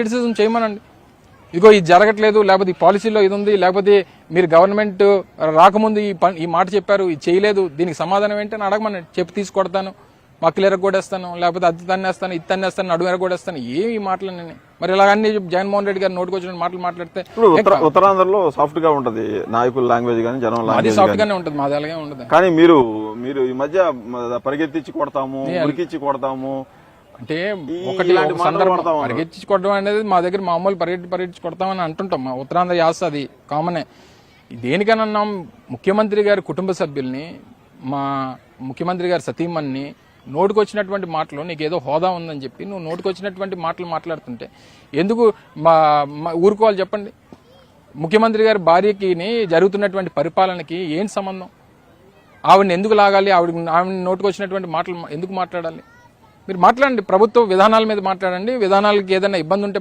Criticism చేయమనండి. ఇదిగో ఇది జరగట్లేదు, లేకపోతే ఈ పాలసీలో ఇది ఉంది, లేకపోతే మీరు గవర్నమెంట్ రాకముందు ఈ మాట చెప్పారు, ఇది చేయలేదు, దీనికి సమాధానం ఏంటని అడగమని చెప్పి తీసుకొడతాను, మక్కలు ఎరగొడేస్తాను, లేకపోతే అది తన్నేస్తాను, ఇది తన్నేస్తాను, నడుము ఎరగొడేస్తాను, ఏమి మాటలు నేను. మరి ఇలా అన్ని జగన్మోహన్ రెడ్డి గారు నోటుకు వచ్చిన మాటలు మాట్లాడితే ఉత్తరాంధ్రలో సాఫ్ట్ గా ఉంటది నాయకుల లాంగ్వేజ్ గానీ జనం అది సాఫ్ట్ గానే ఉంటుంది, మాది అలాగే ఉంటుంది. కానీ మీరు ఈ మధ్య పరిగెత్తించి కొడతాము, ఉరికిచ్చి కొడతాము అంటే ఒకటి సందర్భం పరిగెత్తి కొట్టడం అనేది మా దగ్గర మామూలు పరిగెత్తి కొడతామని అంటుంటాం. మా ఉత్తరాంధ్ర యాస అది కామనే. దేనికన్నా ముఖ్యమంత్రి గారి కుటుంబ సభ్యుల్ని, మా ముఖ్యమంత్రి గారి సతీమణ్ణి నోటుకొచ్చినటువంటి మాటలు, నీకు ఏదో హోదా ఉందని చెప్పి నువ్వు నోటుకొచ్చినటువంటి మాటలు మాట్లాడుతుంటే ఎందుకు ఊరుకోవాలి చెప్పండి? ముఖ్యమంత్రి గారి భార్యకి జరుగుతున్నటువంటి పరిపాలనకి ఏం సంబంధం? ఆవిడని ఎందుకు లాగాలి? ఆవిడ నోటుకొచ్చినటువంటి మాటలు ఎందుకు మాట్లాడాలి? మీరు మాట్లాడండి, ప్రభుత్వ విధానాల మీద మాట్లాడండి. విధానాలకి ఏదైనా ఇబ్బంది ఉంటే